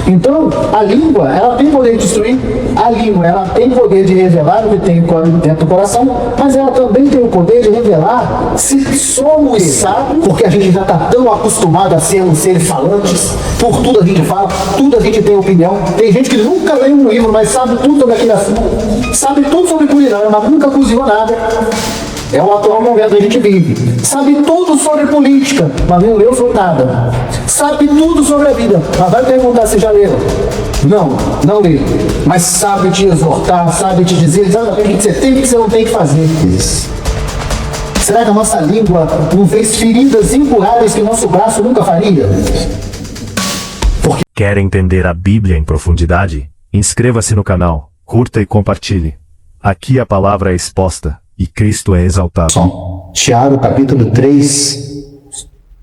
Então, a língua, ela tem poder de destruir, a língua, ela tem poder de revelar o que tem dentro do coração, mas ela também tem o poder de revelar se somos sábios, porque a gente já está tão acostumado a ser seres falantes, por tudo a gente fala, tudo a gente tem opinião. Tem gente que nunca leu um livro, mas sabe tudo sobre aquele assunto, sabe tudo sobre culinária, mas nunca cozinhou nada. É o atual momento que a gente vive. Sabe tudo sobre política, mas não leu sobre nada. Sabe tudo sobre a vida, mas vai perguntar se já leu. Não lê. Mas sabe te exortar, sabe te dizer exatamente o que você tem e o que você não tem que fazer. Será que a nossa língua não fez feridas incuradas que o nosso braço nunca faria? Quer entender a Bíblia em profundidade? Inscreva-se no canal, curta e compartilhe. Aqui a palavra é exposta e Cristo é exaltado. Tiago, capítulo 3,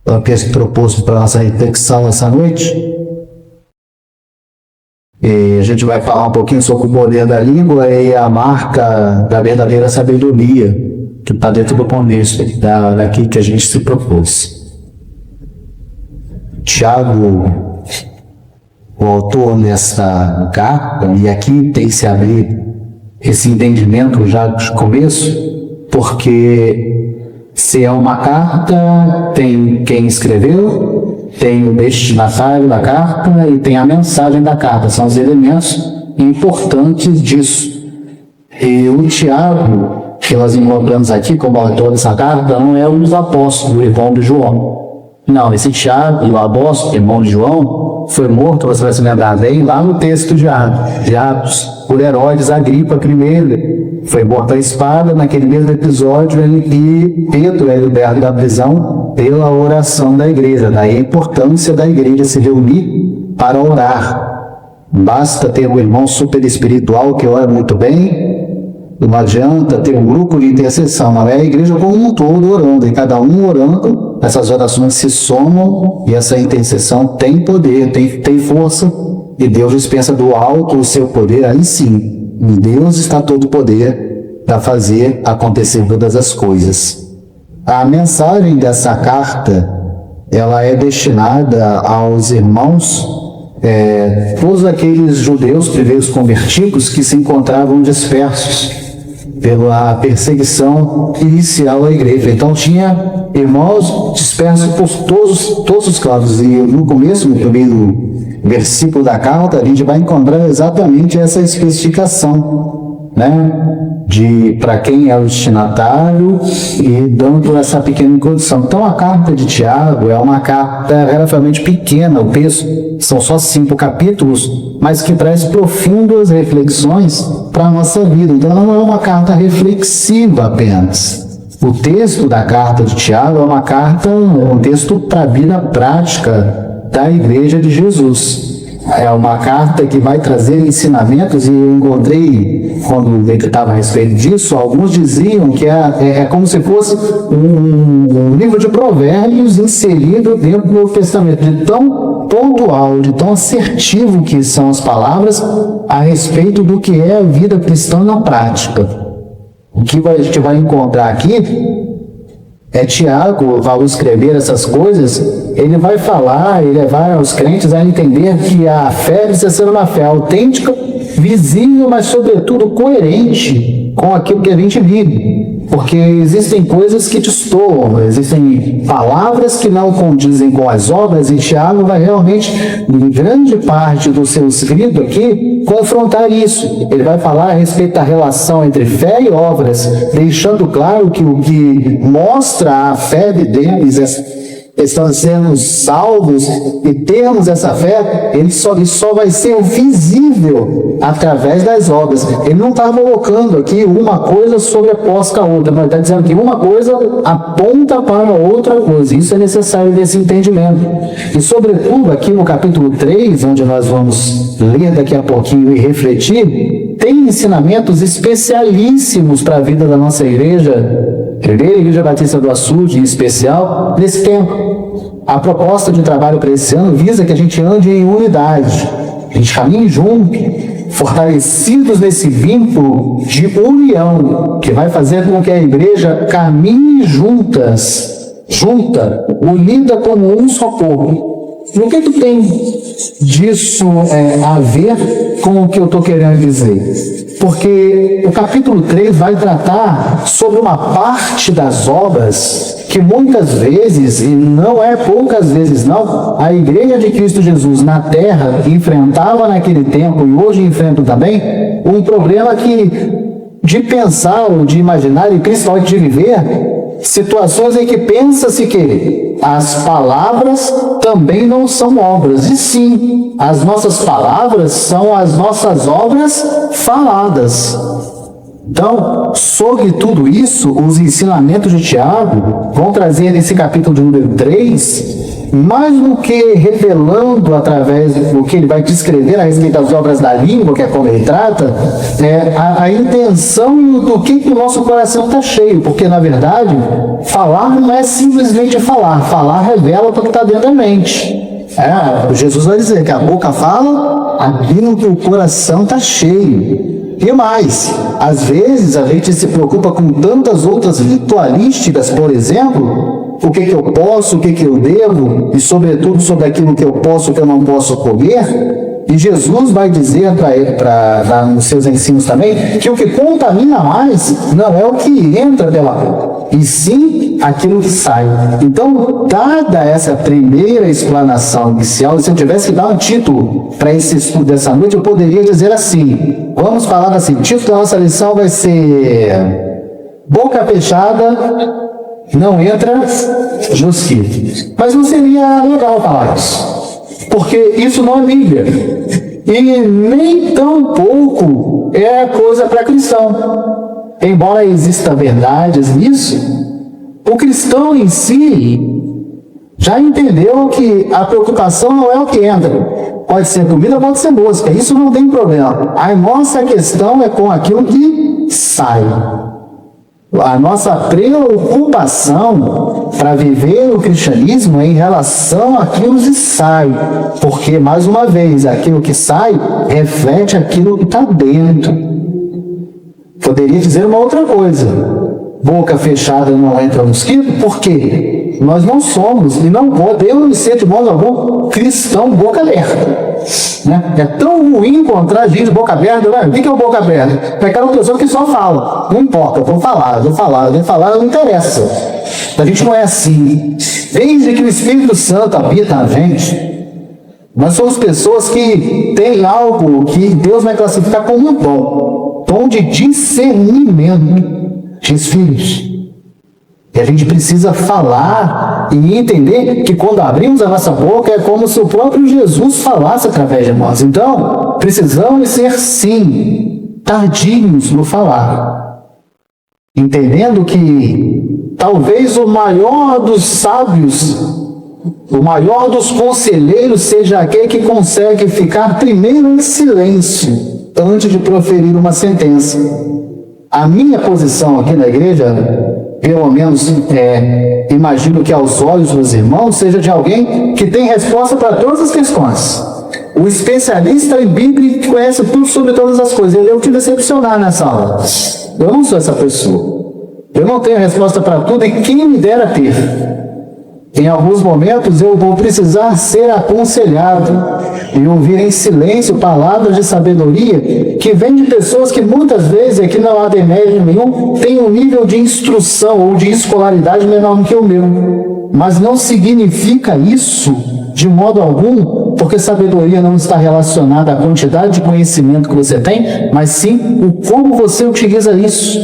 é o texto proposto para a nossa reflexão essa noite. E a gente vai falar um pouquinho sobre o poder da língua e a marca da verdadeira sabedoria, que está dentro do contexto daqui que a gente se propôs. Tiago, o autor nessa carta, e aqui tem que se abrir esse entendimento já de começo, porque se é uma carta, tem quem escreveu, tem o destinatário da carta e tem a mensagem da carta, são os elementos importantes disso. E o Tiago, que nós encontramos aqui como autor dessa carta, não é um dos apóstolos, o irmão de João. Não, esse Tiago, o apóstolo, irmão de João, foi morto, você vai se lembrar bem, lá no texto de Atos, por Herodes Agripa I. Foi morto à espada naquele mesmo episódio e Pedro é liberto da prisão pela oração da igreja. Daí a importância da igreja se reunir para orar. Basta ter um irmão super espiritual que ora muito bem, não adianta ter um grupo de intercessão, mas é a igreja como um todo orando, e cada um orando, essas orações se somam e essa intercessão tem poder, tem força, e Deus dispensa do alto o seu poder, aí sim, em Deus está todo o poder para fazer acontecer todas as coisas. A mensagem dessa carta, ela é destinada aos irmãos, todos aqueles judeus primeiros convertidos que se encontravam dispersos pela perseguição inicial à igreja. Então tinha irmãos dispersos por todos os cantos. E no começo, no primeiro versículo da carta, a gente vai encontrar exatamente essa especificação, de para quem é o destinatário e dando essa pequena introdução. Então a carta de Tiago é uma carta relativamente pequena, o texto são só 5 capítulos, mas que traz profundas reflexões para a nossa vida. Então não é uma carta reflexiva apenas. O texto da carta de Tiago é um texto para a vida prática da Igreja de Jesus. É uma carta que vai trazer ensinamentos, e eu encontrei, quando ele estava a respeito disso, alguns diziam que é como se fosse um livro de provérbios inserido dentro do Novo Testamento, de tão pontual, de tão assertivo que são as palavras a respeito do que é a vida cristã na prática. O que a gente vai encontrar aqui Tiago, ao escrever essas coisas, ele vai falar e levar aos crentes a entender que a fé precisa ser uma fé autêntica, visível, mas sobretudo coerente com aquilo que a gente vive. Porque existem coisas que destoam, existem palavras que não condizem com as obras, e Tiago vai realmente, em grande parte do seu escrito aqui, confrontar isso. Ele vai falar a respeito da relação entre fé e obras, deixando claro que o que mostra a fé deles estão sendo salvos e termos essa fé, ele só vai ser visível através das obras. Ele não está colocando aqui uma coisa sobreposta à outra, mas está dizendo que uma coisa aponta para outra coisa. Isso é necessário desse entendimento. E sobretudo aqui no capítulo 3, onde nós vamos ler daqui a pouquinho e refletir, tem ensinamentos especialíssimos para a vida da nossa igreja, Igreja Batista do Açude, em especial, nesse tempo. A proposta de trabalho para esse ano visa que a gente ande em unidade, a gente caminhe junto, fortalecidos nesse vínculo de união, que vai fazer com que a igreja caminhe junta, unida como um só corpo. o que tem disso a ver com o que eu estou querendo dizer? Porque o capítulo 3 vai tratar sobre uma parte das obras que muitas vezes, e não é poucas vezes não, a Igreja de Cristo Jesus na Terra enfrentava naquele tempo, e hoje enfrenta também, um problema de pensar, ou de imaginar, e principalmente de viver, situações em que pensa-se que as palavras também não são obras, e sim, as nossas palavras são as nossas obras faladas. Então, sobre tudo isso, os ensinamentos de Tiago vão trazer nesse capítulo de número 3, mais do que revelando através do que ele vai descrever a respeito das obras da língua, que é como ele trata, a intenção do que o nosso coração está cheio, porque na verdade, falar não é simplesmente falar, falar revela o que está dentro da mente. Jesus vai dizer que a boca fala aquilo que o coração está cheio. E mais, às vezes a gente se preocupa com tantas outras ritualísticas, por exemplo, o que eu posso, o que eu devo, e sobretudo sobre aquilo que eu posso, o que eu não posso comer. E Jesus vai dizer nos seus ensinos também, que o que contamina mais não é o que entra pela boca, e sim aquilo que sai. Então, dada essa primeira explanação inicial, se eu tivesse que dar um título para esse estudo dessa noite, eu poderia dizer assim, vamos falar assim, o título da nossa lição vai ser Boca Fechada não entra mosquito. Mas não seria legal falar isso, porque isso não é Bíblia, e nem tão pouco é coisa para cristão. Embora exista verdades nisso, o cristão em si já entendeu que a preocupação não é o que entra. Pode ser comida, pode ser mosca, isso não tem problema. A nossa questão é com aquilo que sai. A nossa preocupação para viver o cristianismo é em relação àquilo que sai, porque, mais uma vez, aquilo que sai reflete aquilo que está dentro. Poderia dizer uma outra coisa, boca fechada não entra mosquito, por quê? Nós não somos e não podemos ser de modo algum cristão boca aberta. É tão ruim encontrar gente boca aberta. O que é o boca aberta? É aquela pessoa que só fala. Não importa, eu vou falar, não interessa. A gente não é assim. Desde que o Espírito Santo habita na gente, nós somos pessoas que têm algo que Deus vai classificar como um dom de discernimento. Diz filhos. E a gente precisa falar e entender que quando abrimos a nossa boca é como se o próprio Jesus falasse através de nós. Então, precisamos ser, sim, tardios no falar. Entendendo que talvez o maior dos sábios, o maior dos conselheiros seja aquele que consegue ficar primeiro em silêncio antes de proferir uma sentença. A minha posição aqui na igreja, pelo menos imagino que aos olhos dos irmãos, seja de alguém que tem resposta para todas as questões. O especialista em Bíblia que conhece tudo sobre todas as coisas. Eu te decepcionar nessa aula. Eu não sou essa pessoa. Eu não tenho resposta para tudo e quem me dera ter. Em alguns momentos eu vou precisar ser aconselhado e ouvir em silêncio palavras de sabedoria que vêm de pessoas que muitas vezes, aqui não há demérito nenhum, têm um nível de instrução ou de escolaridade menor do que o meu. Mas não significa isso de modo algum, porque sabedoria não está relacionada à quantidade de conhecimento que você tem, mas sim o como você utiliza isso.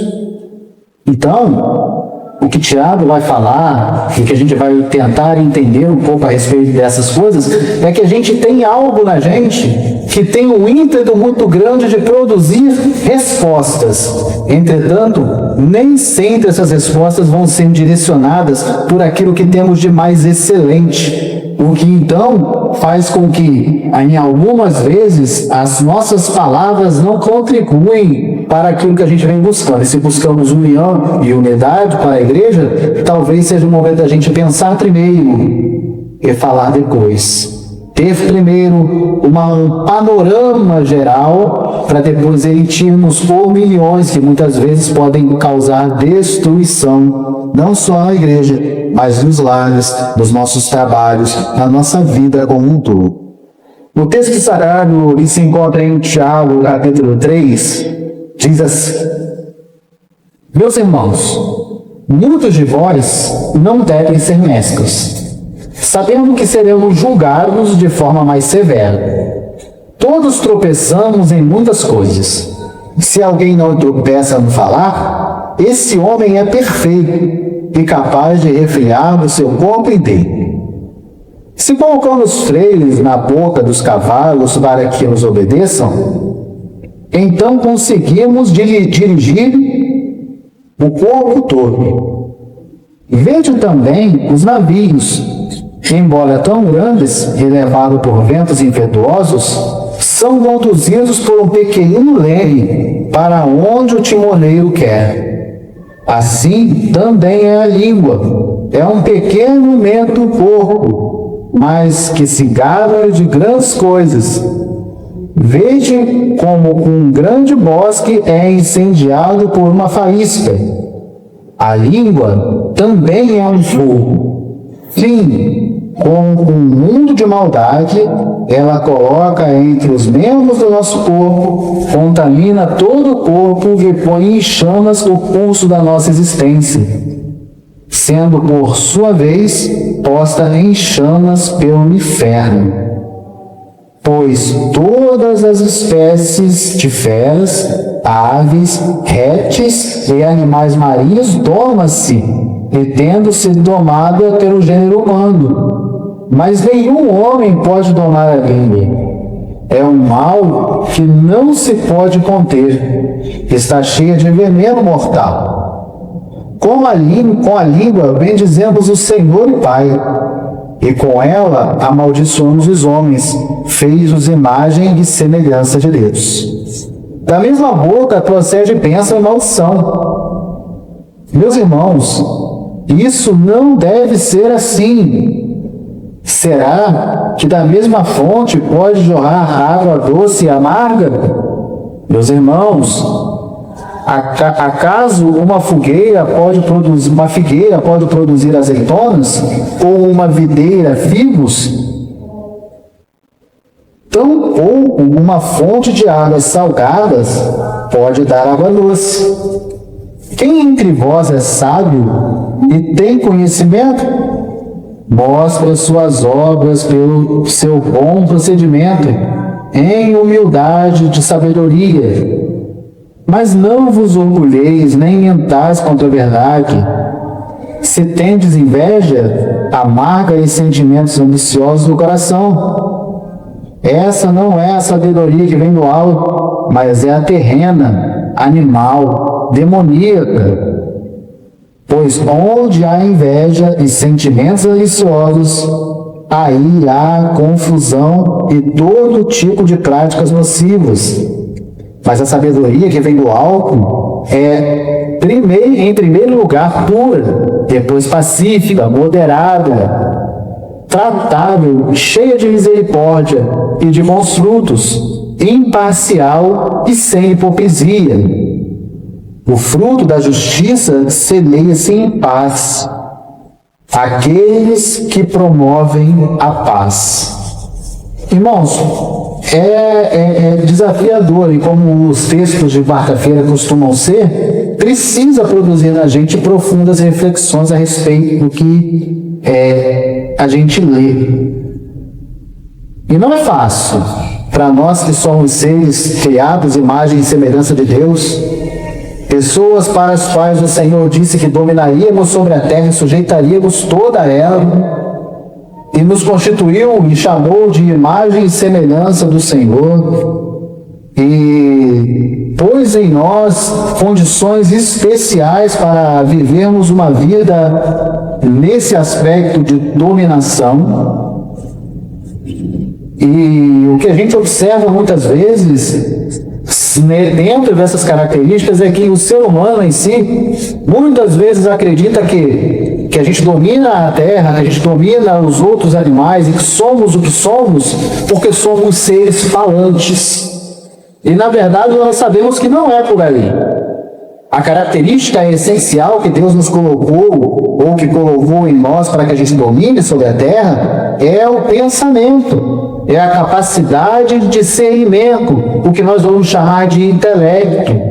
Então, o que Tiago vai falar, e que a gente vai tentar entender um pouco a respeito dessas coisas, é que a gente tem algo na gente que tem um ímpeto muito grande de produzir respostas. Entretanto, nem sempre essas respostas vão ser direcionadas por aquilo que temos de mais excelente. O que então faz com que, em algumas vezes, as nossas palavras não contribuem para aquilo que a gente vem buscando. E se buscamos união e unidade para a igreja, talvez seja o momento da gente pensar primeiro e falar depois. ter primeiro um panorama geral para depois emitirmos opiniões que muitas vezes podem causar destruição, não só na igreja, mas nos lares, nos nossos trabalhos, na nossa vida como um todo. O texto sagrado que se encontra em Tiago, capítulo 3, diz assim: Meus irmãos, muitos de vós não devem ser mescos, sabendo que seremos julgados de forma mais severa. Todos tropeçamos em muitas coisas. Se alguém não tropeça no falar, esse homem é perfeito e capaz de refrear o seu corpo inteiro. Se colocamos freios na boca dos cavalos para que nos obedeçam, então conseguimos dirigir o corpo todo. Vede também os navios, embora tão grandes e levados por ventos impetuosos, são conduzidos por um pequenino leme para onde o timoneiro quer. Assim também é a língua, é um pequeno membro do corpo, mas que se gaba de grandes coisas. Vede como um grande bosque é incendiado por uma faísca. A língua também é um fogo. Sim, com um mundo de maldade, ela coloca entre os membros do nosso corpo, contamina todo o corpo e põe em chamas o pulso da nossa existência, sendo por sua vez posta em chamas pelo inferno. Pois todas as espécies de feras, aves, répteis e animais marinhos domam-se, e tendo sido domada pelo gênero humano. Mas nenhum homem pode domar a língua. É um mal que não se pode conter, está cheia de veneno mortal. Com a língua bendizemos o Senhor e Pai, e com ela amaldiçoamos os homens, feitos imagem e semelhança de Deus. Da mesma boca procede bênção e maldição. Meus irmãos, isso não deve ser assim. Será que da mesma fonte pode jorrar água doce e amarga? Meus irmãos, acaso uma figueira pode produzir azeitonas, ou uma videira figos? Tampouco uma fonte de águas salgadas pode dar água doce. Quem entre vós é sábio e tem conhecimento? Mostre as suas obras pelo seu bom procedimento, em humildade de sabedoria. Mas não vos orgulheis, nem mentais contra a verdade. Se tendes inveja, amarga e sentimentos ambiciosos no coração. Essa não é a sabedoria que vem do alto, mas é a terrena, animal, demoníaca. Pois onde há inveja e sentimentos ambiciosos, aí há confusão e todo tipo de práticas nocivas. Mas a sabedoria que vem do alto é, em primeiro lugar, pura, depois pacífica, moderada, tratável, cheia de misericórdia e de bons frutos, imparcial e sem hipocrisia. O fruto da justiça semeia-se em paz, aqueles que promovem a paz. Irmãos, é desafiador, e como os textos de quarta-feira costumam ser, precisa produzir na gente profundas reflexões a respeito do que a gente lê. E não é fácil para nós que somos seres criados, imagem e semelhança de Deus, pessoas para as quais o Senhor disse que dominaríamos sobre a terra e sujeitaríamos toda ela, e nos constituiu e chamou de imagem e semelhança do Senhor, e pôs em nós condições especiais para vivermos uma vida nesse aspecto de dominação. E o que a gente observa muitas vezes dentro dessas características é que o ser humano em si muitas vezes acredita que que a gente domina a terra, que a gente domina os outros animais e que somos o que somos porque somos seres falantes. E na verdade nós sabemos que não é por aí. A característica essencial que Deus nos colocou, ou que colocou em nós para que a gente domine sobre a terra, é o pensamento, é a capacidade de discernimento, o que nós vamos chamar de intelecto.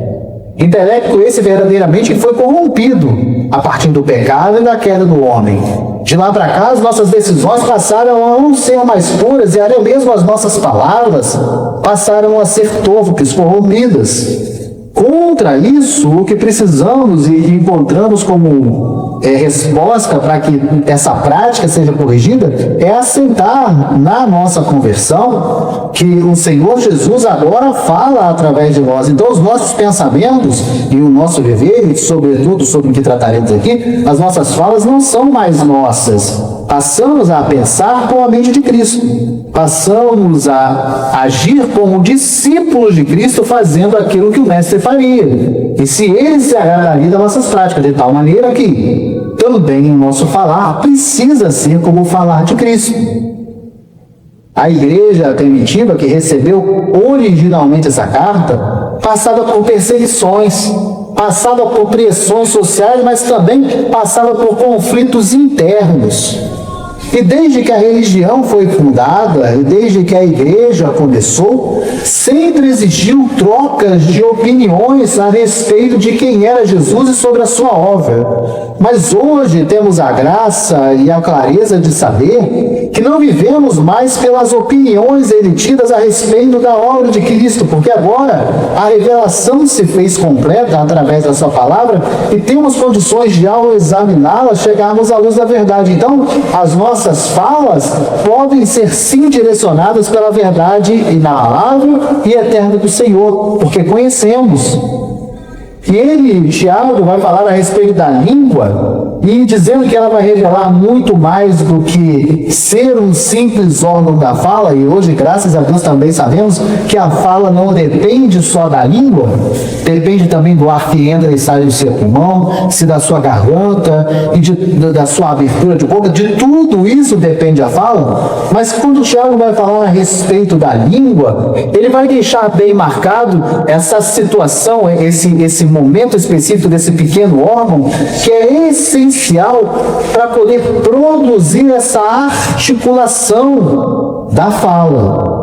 Intelecto esse verdadeiramente foi corrompido a partir do pecado e da queda do homem. De lá para cá, as nossas decisões passaram a não ser mais puras e até mesmo as nossas palavras passaram a ser torpes, corrompidas. Contra isso, o que precisamos e encontramos como resposta para que essa prática seja corrigida é aceitar na nossa conversão que o Senhor Jesus agora fala através de nós. Então, os nossos pensamentos e o nosso viver, e sobretudo sobre o que trataremos aqui, as nossas falas não são mais nossas. Passamos a pensar com a mente de Cristo. Passamos a agir como discípulos de Cristo, fazendo aquilo que o Mestre faria. E se ele se agradaria das nossas práticas, de tal maneira que também o nosso falar precisa ser como o falar de Cristo. A igreja primitiva, que recebeu originalmente essa carta, passada por perseguições, passada por pressões sociais, mas também passada por conflitos internos. E desde que a religião foi fundada, e desde que a igreja começou, sempre existiu trocas de opiniões a respeito de quem era Jesus e sobre a sua obra. Mas hoje temos a graça e a clareza de saber que não vivemos mais pelas opiniões emitidas a respeito da obra de Cristo, porque agora a revelação se fez completa através da sua palavra e temos condições de, ao examiná-la, chegarmos à luz da verdade. Então, as nossas falas podem ser sim direcionadas pela verdade inabalável e eterna do Senhor, porque conhecemos. E ele, Tiago, vai falar a respeito da língua, e dizendo que ela vai revelar muito mais do que ser um simples órgão da fala, e hoje, graças a Deus, também sabemos que a fala não depende só da língua, depende também do ar que entra e sai do seu pulmão, se da sua garganta, e da sua abertura de boca, de tudo isso depende a fala. Mas quando o Tiago vai falar a respeito da língua, ele vai deixar bem marcado essa situação, esse momento específico desse pequeno órgão, que é essencial para poder produzir essa articulação da fala.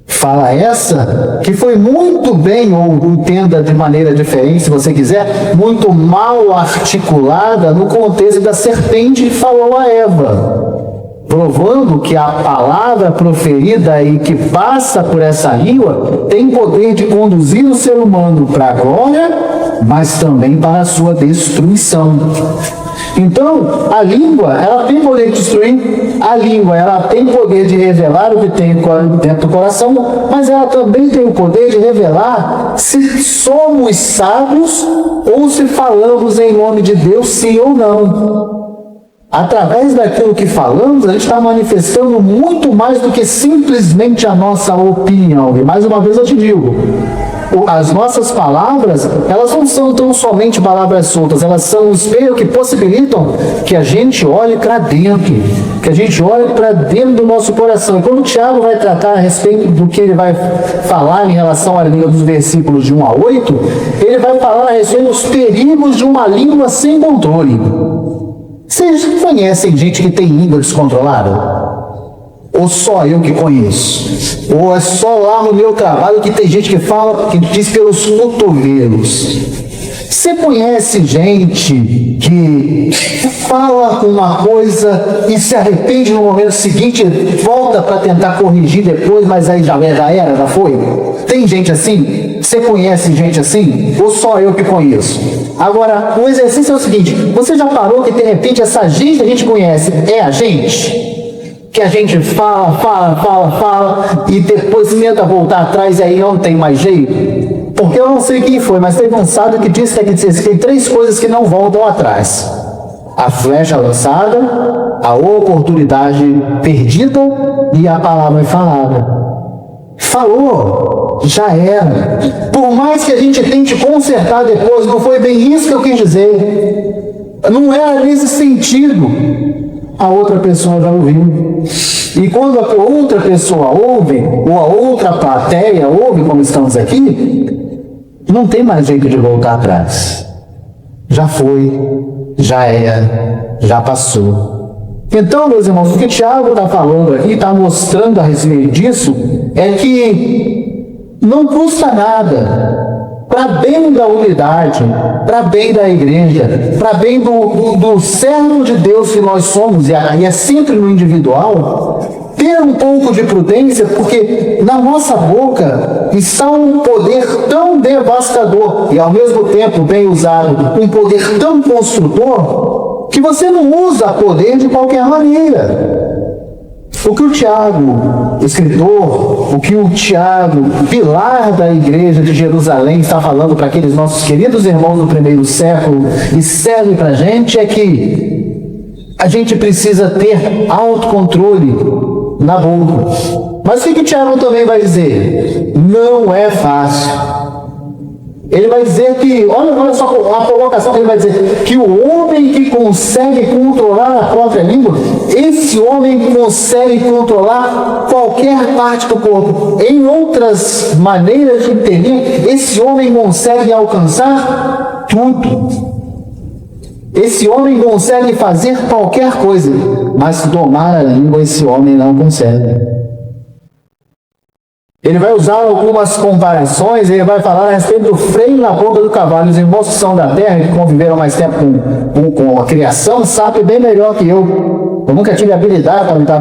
Fala essa que foi muito bem, ou entenda de maneira diferente, se você quiser, muito mal articulada no contexto da serpente que falou a Eva, provando que a palavra proferida e que passa por essa língua tem poder de conduzir o ser humano para a glória, mas também para a sua destruição. Então, a língua, ela tem poder de destruir, a língua, ela tem poder de revelar o que tem dentro do coração, mas ela também tem o poder de revelar se somos sábios ou se falamos em nome de Deus, sim ou não. Através daquilo que falamos, a gente está manifestando muito mais do que simplesmente a nossa opinião. E mais uma vez eu te digo, as nossas palavras, elas não são tão somente palavras soltas, elas são um espelho que possibilitam que a gente olhe para dentro, que a gente olhe para dentro do nosso coração. E quando o Tiago vai tratar a respeito do que ele vai falar em relação à língua dos versículos de 1 a 8, ele vai falar a respeito dos perigos de uma língua sem controle. Vocês conhecem gente que tem língua descontrolada? Ou só eu que conheço? Ou é só lá no meu trabalho que tem gente que fala, que diz pelos cotovelos? Você conhece gente que fala uma coisa e se arrepende no momento seguinte, volta para tentar corrigir depois, mas aí já era, já foi? Tem gente assim? Você conhece gente assim? Ou só eu que conheço? Agora, o exercício é o seguinte, você já parou que de repente essa gente que a gente conhece é a gente? Que a gente fala, e depois tenta voltar atrás e aí não tem mais jeito? Porque eu não sei quem foi, mas teve um sábio que disse que tem 3 coisas que não voltam atrás: a flecha lançada, a oportunidade perdida e a palavra falada. Falou, já era. Por mais que a gente tente consertar depois, não foi bem isso que eu quis dizer. não era nesse sentido. A outra pessoa já ouviu. E quando a outra pessoa ouve, ou a outra plateia ouve, como estamos aqui, não tem mais jeito de voltar atrás. Já foi, já era, já passou. Então, meus irmãos, o que Tiago está falando aqui, está mostrando a respeito disso, é que não custa nada, para bem da unidade, para bem da igreja, para bem do servo de Deus que nós somos, e é sempre no individual, ter um pouco de prudência, porque na nossa boca está um poder tão devastador e ao mesmo tempo bem usado, um poder tão construtor, que você não usa poder de qualquer maneira. O que o Tiago, escritor, o que o Tiago, pilar da igreja de Jerusalém, está falando para aqueles nossos queridos irmãos do primeiro século e serve para a gente, é que a gente precisa ter autocontrole na boca. Mas o que o Tiago também vai dizer? Não é fácil. Ele vai dizer que, olha só a colocação que ele vai dizer, que o homem que consegue controlar a própria língua, esse homem consegue controlar qualquer parte do corpo. Em outras maneiras de entender, esse homem consegue alcançar tudo. Esse homem consegue fazer qualquer coisa, mas domar a língua esse homem não consegue. Ele vai usar algumas comparações, ele vai falar a respeito do freio na boca do cavalo. Os irmãos que são da terra, que conviveram mais tempo com a criação, sabem bem melhor que eu. Eu nunca tive habilidade para lutar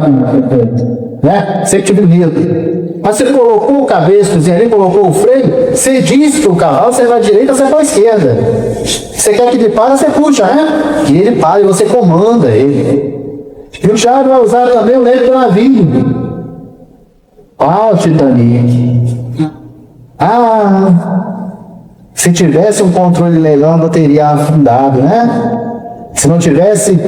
né? Sempre tive medo. Mas você colocou o cabestrozinho ali, colocou o freio, você diz para o cavalo, você vai à direita, você vai à esquerda. Você quer que ele pare, você puxa, né? Que ele pare, você comanda ele. E o Tiago vai usar também o leito do navio. Ah, o Titanic. Se tivesse um controle legal, não teria afundado, né? Se não tivesse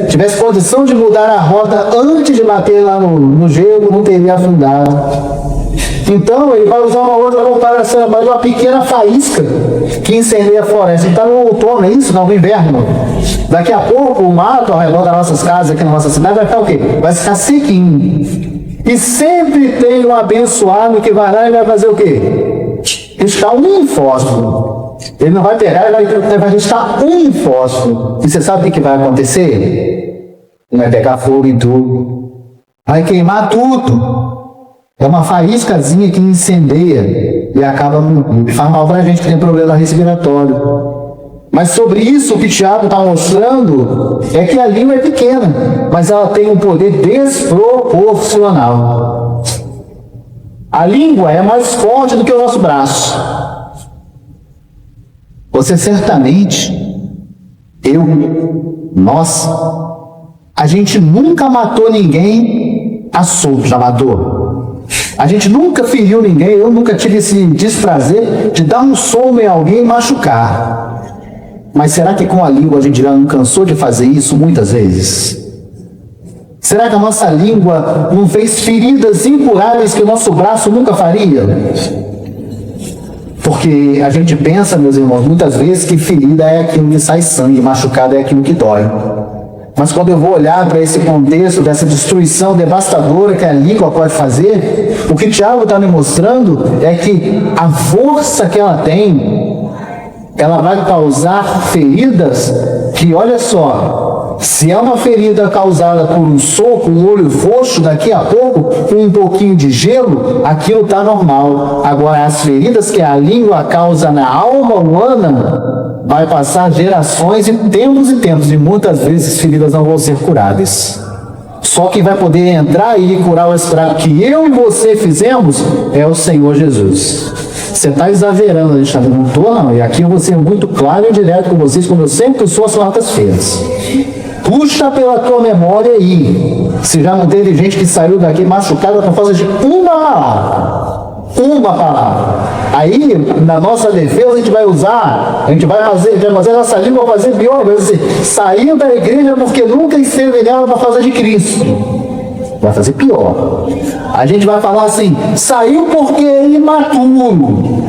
condição de mudar a rota antes de bater lá no gelo, não teria afundado. Então, ele vai usar uma outra comparação, mas uma pequena faísca que incendeia a floresta. Está no outono, é isso? Não, no inverno. Daqui a pouco, o mato ao redor das nossas casas, aqui na nossa cidade, vai ficar o quê? Vai ficar sequinho. E sempre tem um abençoado que vai lá e vai fazer o quê? Riscar um fósforo. Ele não vai pegar, ele vai riscar um fósforo. E você sabe o que vai acontecer? Vai pegar fogo em tudo. Vai queimar tudo. É uma faíscazinha que incendeia e acaba e faz mal para a gente que tem problema respiratório. Mas sobre isso o que Tiago está mostrando é que a língua é pequena, mas ela tem um poder desproporcional. A língua é mais forte do que o nosso braço. Você certamente, nós, a gente nunca matou ninguém a solto, já matou? A gente nunca feriu ninguém, eu nunca tive esse desprazer de dar um soco em alguém e machucar. Mas será que com a língua a gente já não cansou de fazer isso muitas vezes? Será que a nossa língua não fez feridas incuráveis que o nosso braço nunca faria? Porque a gente pensa, meus irmãos, muitas vezes que ferida é aquilo que sai sangue, machucado é aquilo que dói. Mas quando eu vou olhar para esse contexto dessa destruição devastadora que a língua pode fazer, o que Tiago está me mostrando é que a força que ela tem, ela vai causar feridas que, olha só, se é uma ferida causada por um soco, um olho roxo, daqui a pouco, com um pouquinho de gelo, aquilo está normal. Agora, as feridas que a língua causa na alma humana, vai passar gerações e tempos, e muitas vezes feridas não vão ser curáveis. Só quem vai poder entrar e curar o estrago que eu e você fizemos é o Senhor Jesus. Você está exagerando, Alexandre. Não estou, não. E aqui eu vou ser muito claro e direto com vocês, como eu sempre sou às quartas-feiras. Puxa pela tua memória aí. Se já não teve gente que saiu daqui machucada por causa de uma palavra. Uma palavra. Aí, na nossa defesa, a gente vai fazer nossa língua fazer pior. Vai dizer, saiu da igreja porque nunca esteve nela para fazer de Cristo. Vai fazer pior. A gente vai falar assim, saiu porque é imaturo.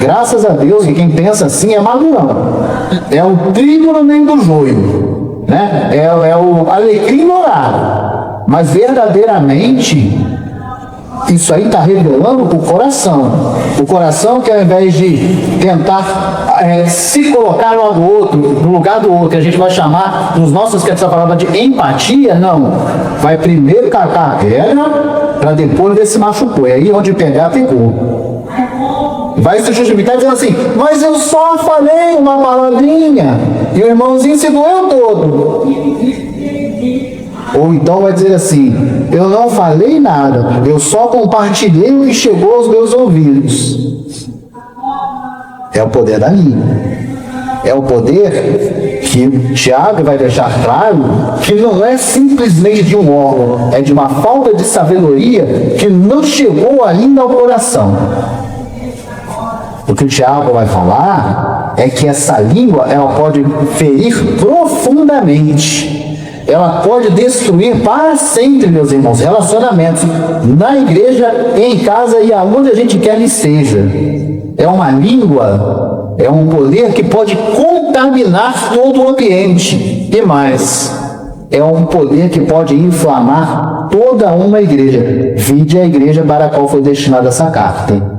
Graças a Deus que quem pensa assim é madurão. É o trigo no meio do joio. né? É o alecrim dourado. Mas verdadeiramente, isso aí está revelando o coração. O coração que ao invés de tentar se colocar no lugar do outro, que a gente vai chamar, nos nossos que essa palavra de empatia, não. Vai primeiro catar a regra, para depois ver se machucou. É aí onde pegar, pegou. Vai se justificar dizendo assim, mas eu só falei uma palavrinha, e o irmãozinho se doeu todo. Ou então vai dizer assim, eu não falei nada, eu só compartilhei o que chegou aos meus ouvidos. É o poder da língua. É o poder que Tiago vai deixar claro que não é simplesmente de um órgão, é de uma falta de sabedoria que não chegou ainda ao coração. O que o Tiago vai falar é que essa língua, ela pode ferir profundamente. Ela pode destruir para sempre, meus irmãos, relacionamentos na igreja, em casa e aonde a gente quer que esteja. É uma língua, é um poder que pode contaminar todo o ambiente. E mais, é um poder que pode inflamar toda uma igreja. Vide a igreja para a qual foi destinada essa carta.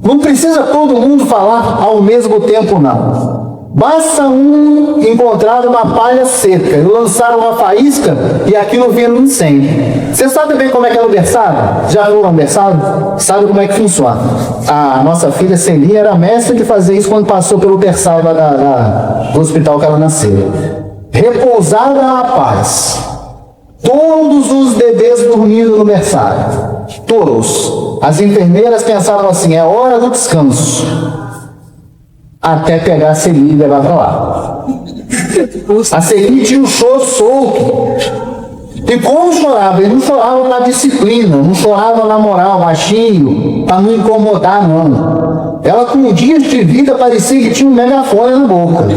Não precisa todo mundo falar ao mesmo tempo, não. Basta um encontrar uma palha seca e lançar uma faísca e aquilo vira um incêndio. Você sabe bem como é que é o berçário? Já viu o berçário? Sabe como é que funciona? A nossa filha Celia era mestre de fazer isso quando passou pelo berçário do hospital que ela nasceu. Repousada a paz. Todos os bebês dormindo no berçário. Todos. As enfermeiras pensavam assim, é hora do descanso. Até pegar a Celine e levar para lá. A Celine tinha um choro solto. E como chorava? Ele não chorava na disciplina, não chorava na moral, baixinho, para não incomodar, não. Ela com dias de vida parecia que tinha um megafone na boca.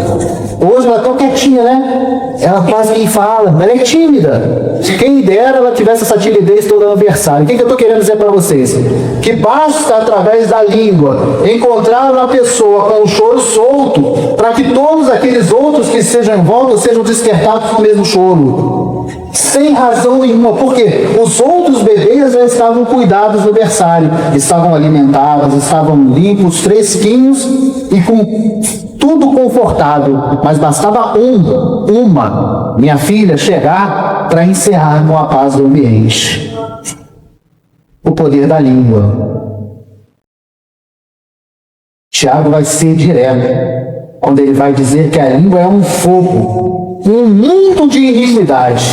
Hoje ela está tão quietinha, né? Ela quase nem fala, ela é tímida. Quem dera ela tivesse essa timidez toda no aniversário. O que eu estou querendo dizer para vocês? Que basta, através da língua, encontrar uma pessoa com um choro solto, para que todos aqueles outros que estejam em volta sejam despertados com o mesmo choro. Sem razão nenhuma, porque os outros bebês já estavam cuidados no berçário, estavam alimentados, estavam limpos, fresquinhos e com tudo confortável, mas bastava uma, minha filha, chegar para encerrar com a paz do ambiente. O poder da língua. Tiago vai ser direto, quando ele vai dizer que a língua é um fogo, um mundo de iniquidade.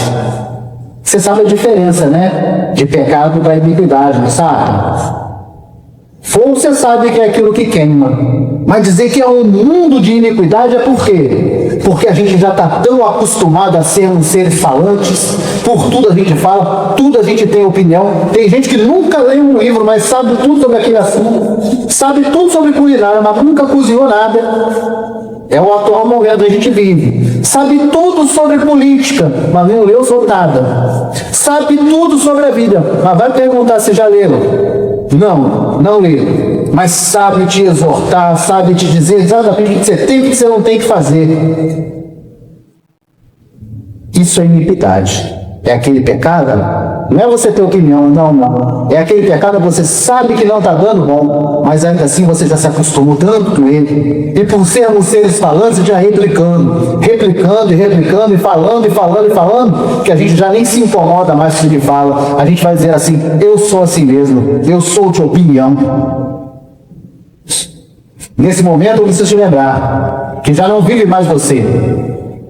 Você sabe a diferença, né? De pecado para iniquidade, não sabe? Fogo você sabe que é aquilo que queima. Mas dizer que é um mundo de iniquidade é por quê? Porque a gente já está tão acostumado a sermos seres falantes, por tudo a gente fala, tudo a gente tem opinião. Tem gente que nunca leu um livro, mas sabe tudo sobre aquele assunto, sabe tudo sobre culinária, mas nunca cozinhou nada. É o atual momento que a gente vive. Sabe tudo sobre política, mas não leu sobre nada. Sabe tudo sobre a vida, mas vai perguntar se já leram. Não lê. Mas sabe te exortar, sabe te dizer exatamente o que você tem e o que você não tem que fazer. Isso é iniquidade. É aquele pecado, não é você ter opinião, não. É aquele pecado que você sabe que não está dando bom, mas ainda assim você já se acostumou tanto com ele. E por sermos seres falantes, já replicando, e falando, que a gente já nem se incomoda mais com o que fala. A gente vai dizer assim, eu sou assim mesmo, eu sou de opinião. Nesse momento eu preciso te lembrar que já não vive mais você.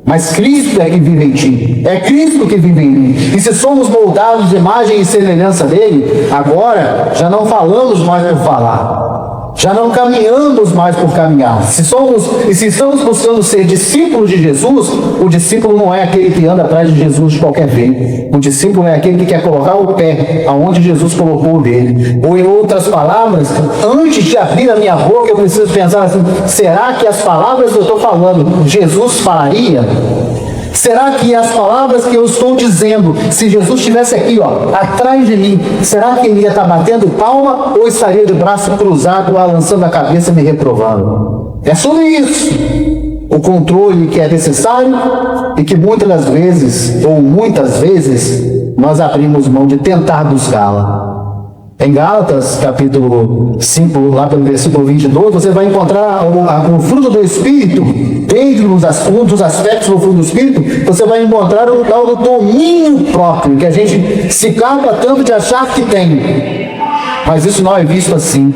Mas Cristo é que vive em ti. É Cristo que vive em mim. E se somos moldados de imagem e semelhança dele, agora já não falamos mais por falar. Já não caminhamos mais por caminhar. Se estamos buscando ser discípulos de Jesus, o discípulo não é aquele que anda atrás de Jesus de qualquer jeito. O discípulo é aquele que quer colocar o pé aonde Jesus colocou o dele. Ou em outras palavras, antes de abrir a minha boca, eu preciso pensar assim, será que as palavras que eu estou falando, Jesus falaria? Será que as palavras que eu estou dizendo, se Jesus estivesse aqui, atrás de mim, será que ele ia estar batendo palma ou estaria de braço cruzado, balançando a cabeça e me reprovando? É sobre isso. o controle que é necessário e que muitas vezes, nós abrimos mão de tentar buscá-la. Em Gálatas, capítulo 5, lá pelo versículo 22, você vai encontrar o fruto do Espírito. Dentre um dos aspectos do fruto do Espírito, você vai encontrar o tal do domínio próprio, que a gente se acaba tanto de achar que tem. Mas isso não é visto assim.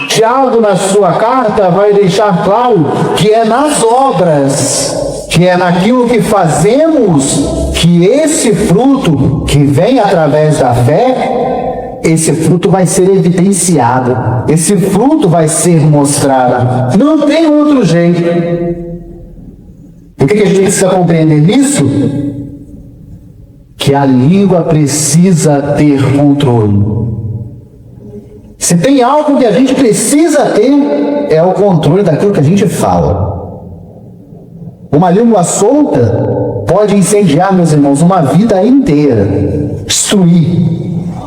Tiago, na sua carta, vai deixar claro que é nas obras, que é naquilo que fazemos, que esse fruto que vem através da fé, esse fruto vai ser evidenciado, esse fruto vai ser mostrado. Não tem outro jeito. O que a gente precisa compreender nisso? Que a língua precisa ter controle. Se tem algo que a gente precisa ter, é o controle daquilo que a gente fala. Uma língua solta pode incendiar, meus irmãos, uma vida inteira, destruir.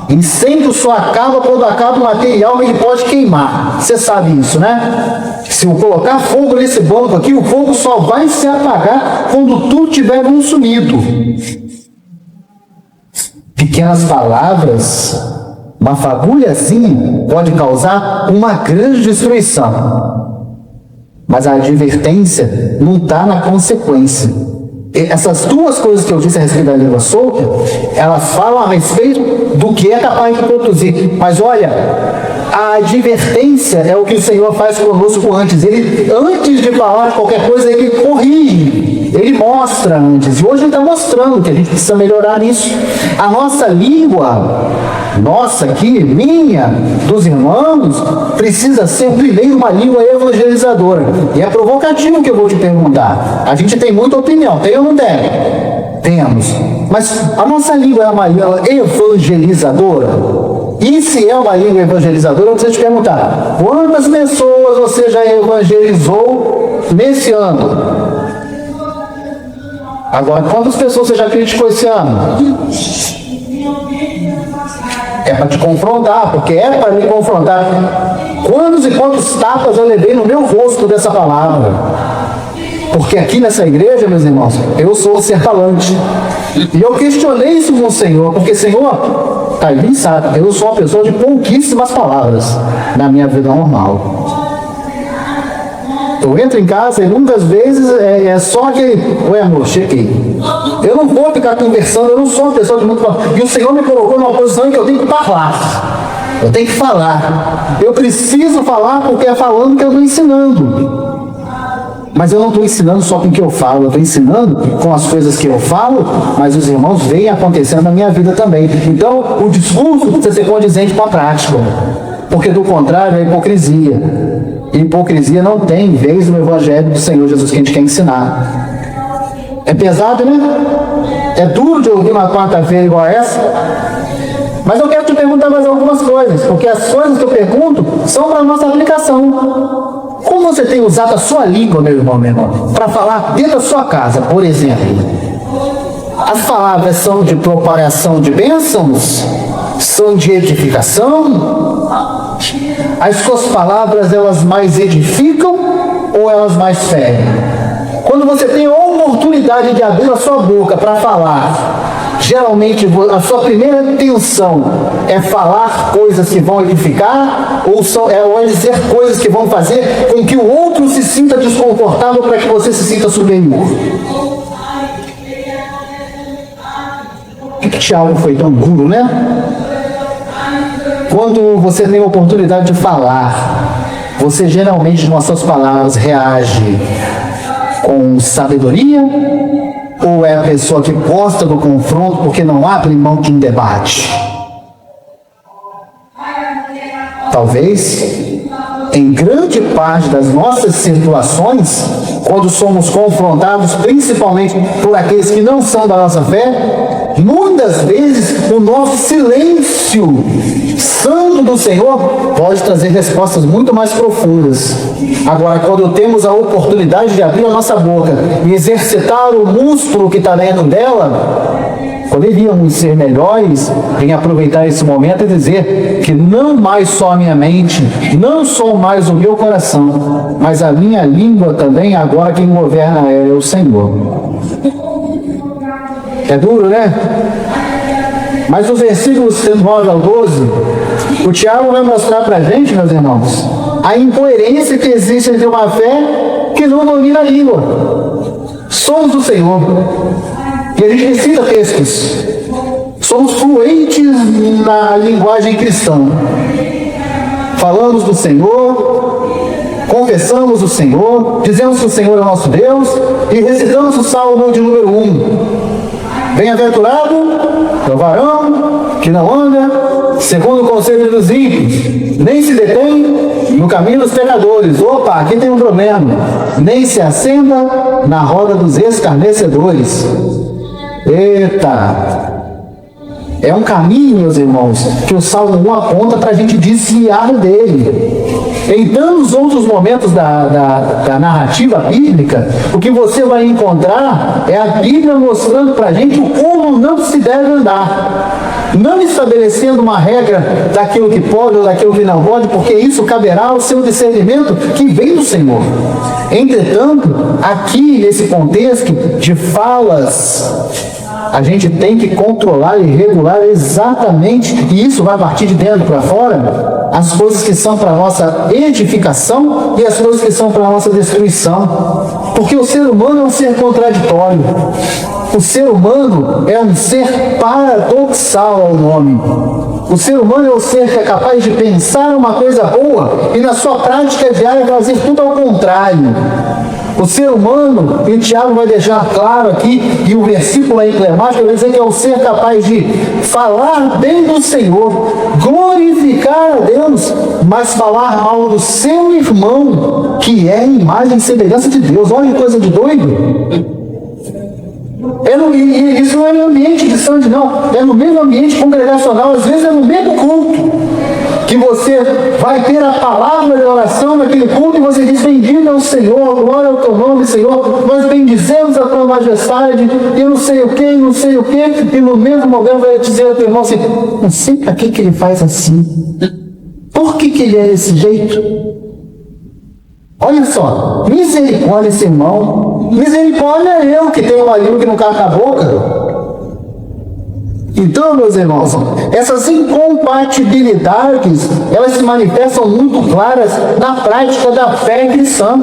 Incêndio só acaba quando acaba o material, ele pode queimar. Você sabe isso, né? Se eu colocar fogo nesse banco aqui, o fogo só vai se apagar quando tudo tiver consumido. Pequenas palavras, uma fagulhazinha pode causar uma grande destruição. Mas a advertência não está na consequência. Essas duas coisas que eu disse a respeito da língua solta, elas falam a respeito do que é capaz de produzir. Mas olha, a advertência é o que o Senhor faz conosco antes. Ele, antes de falar qualquer coisa, ele corrige, ele mostra antes. E hoje ele está mostrando que a gente precisa melhorar nisso. A nossa língua, nossa aqui, minha, dos irmãos, precisa ser primeiro uma língua evangelizadora. E é provocativo que eu vou te perguntar. A gente tem muita opinião, tem ou não tem? Temos. Mas a nossa língua é uma língua evangelizadora? E se é uma língua evangelizadora, eu preciso te perguntar: quantas pessoas você já evangelizou nesse ano? Agora, quantas pessoas você já criticou esse ano? É para te confrontar, porque é para me confrontar. Quantos e quantos tapas eu levei no meu rosto dessa palavra? Porque aqui nessa igreja, meus irmãos, eu sou o ser falante. E eu questionei isso com o Senhor, porque Senhor, tá, ele sabe, eu sou uma pessoa de pouquíssimas palavras na minha vida normal. Eu entro em casa e muitas vezes é só que, ué amor, cheguei. Eu não vou ficar conversando, eu não sou uma pessoa de muito falar. E o Senhor me colocou numa posição em que eu tenho que falar. Eu tenho que falar. Eu preciso falar porque é falando que eu estou ensinando. Mas eu não estou ensinando só com o que eu falo, eu estou ensinando com as coisas que eu falo, mas os irmãos veem acontecendo na minha vida também. Então, o discurso precisa ser condizente com a prática, porque do contrário é hipocrisia. E hipocrisia não tem vez no Evangelho do Senhor Jesus que a gente quer ensinar. É pesado, né? É duro de ouvir uma quarta-feira igual a essa. Mas eu quero te perguntar mais algumas coisas, porque as coisas que eu pergunto são para a nossa aplicação. Como você tem usado a sua língua, meu irmão, para falar dentro da sua casa, por exemplo? As palavras são de propagação de bênçãos? São de edificação? As suas palavras, elas mais edificam ou elas mais ferem? Quando você tem a oportunidade de abrir a sua boca para falar, geralmente a sua primeira intenção é falar coisas que vão edificar ou é dizer coisas que vão fazer com que o outro se sinta desconfortável para que você se sinta superior. Por que Tiago foi tão duro, né? Quando você tem a oportunidade de falar, você geralmente nas suas palavras reage com sabedoria? Ou é a pessoa que gosta do confronto porque não abre mão de um debate? Talvez, em grande parte das nossas situações, quando somos confrontados, principalmente por aqueles que não são da nossa fé, muitas vezes o nosso silêncio santo do Senhor pode trazer respostas muito mais profundas. Agora, quando temos a oportunidade de abrir a nossa boca e exercitar o músculo que está dentro dela, Poderíamos ser melhores em aproveitar esse momento e dizer que não mais só a minha mente, não só mais o meu coração, mas a minha língua também, agora quem governa é o Senhor. É duro, né? Mas os versículos 9 ao 12, o Tiago vai mostrar para a gente, meus irmãos, a incoerência que existe entre uma fé que não domina a língua. Somos do Senhor. E a gente recita textos. Somos fluentes na linguagem cristã. Falamos do Senhor, confessamos o Senhor, dizemos que o Senhor é o nosso Deus e recitamos o Salmo de número 1. Bem-aventurado é o varão que não anda segundo o conselho dos ímpios, nem se detém no caminho dos pecadores. Opa, aqui tem um problema. Nem se assenta na roda dos escarnecedores. Eita! É um caminho, meus irmãos, que o Salmo 1 aponta para a gente desviar dele. Em tantos outros momentos da narrativa bíblica, o que você vai encontrar é a Bíblia mostrando para a gente como não se deve andar. Não estabelecendo uma regra daquilo que pode ou daquilo que não pode, porque isso caberá ao seu discernimento que vem do Senhor. Entretanto, aqui nesse contexto de falas, a gente tem que controlar e regular exatamente, e isso vai partir de dentro para fora, as coisas que são para a nossa edificação e as coisas que são para a nossa destruição. Porque o ser humano é um ser contraditório. O ser humano é um ser paradoxal ao nome. O ser humano é um ser que é capaz de pensar uma coisa boa e na sua prática diária fazer tudo ao contrário. O ser humano, e Tiago vai deixar claro aqui, e o versículo é emblemático, vai dizer que é um ser capaz de falar bem do Senhor, glorificar a Deus, mas falar mal do seu irmão, que é a imagem e semelhança de Deus. Olha que coisa de doido. Isso não é no ambiente de Sunday, não. É no mesmo ambiente congregacional, às vezes é no mesmo culto. Que você vai ter a palavra de oração naquele culto e você diz: bendito é o Senhor, glória ao teu nome, Senhor, nós bendizemos a tua majestade, e não sei o que, e no mesmo momento vai dizer ao teu irmão assim: não sei para que ele faz assim, por que ele é desse jeito? Olha só, misericórdia esse irmão, misericórdia é eu que tenho uma língua que não cabe na boca. Então, meus irmãos, essas incompatibilidades, elas se manifestam muito claras na prática da fé cristã.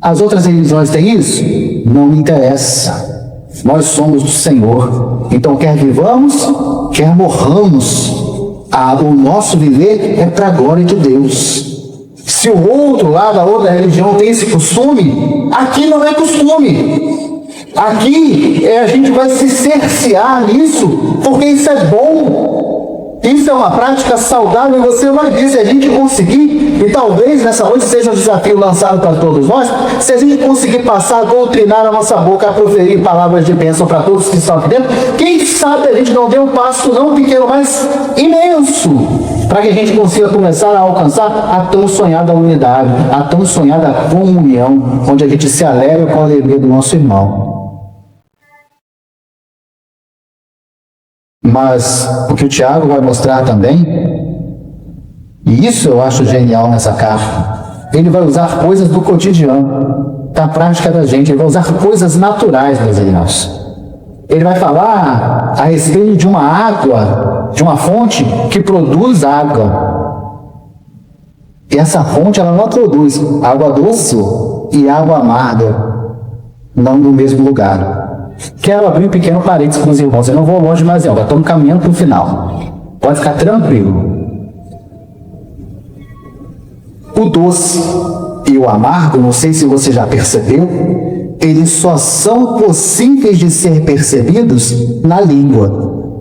As outras religiões têm isso? Não me interessa. Nós somos do Senhor. Então, quer vivamos, quer morramos, o nosso viver é para a glória de Deus. Se o outro lado, a outra religião tem esse costume, aqui não é costume. Aqui a gente vai se cercear nisso, porque isso é bom. Isso é uma prática saudável, e você vai ver, se a gente conseguir, e talvez nessa noite seja um desafio lançado para todos nós, se a gente conseguir passar a doutrinar a nossa boca, a proferir palavras de bênção para todos que estão aqui dentro, quem sabe a gente não dê um passo não pequeno, mas imenso, para que a gente consiga começar a alcançar a tão sonhada unidade, a tão sonhada comunhão, onde a gente se alegra com a alegria do nosso irmão. Mas o que o Tiago vai mostrar também, e isso eu acho genial nessa carta, ele vai usar coisas do cotidiano, da prática da gente, ele vai usar coisas naturais, meus irmãos. Ele vai falar a respeito de uma água, de uma fonte que produz água. E essa fonte, ela não produz água doce e água amarga, não no mesmo lugar. Quero abrir um pequeno parênteses com os irmãos. Eu não vou longe, mas estamos caminhando para o final. Pode ficar tranquilo. O doce e o amargo, não sei se você já percebeu, eles só são possíveis de ser percebidos na língua.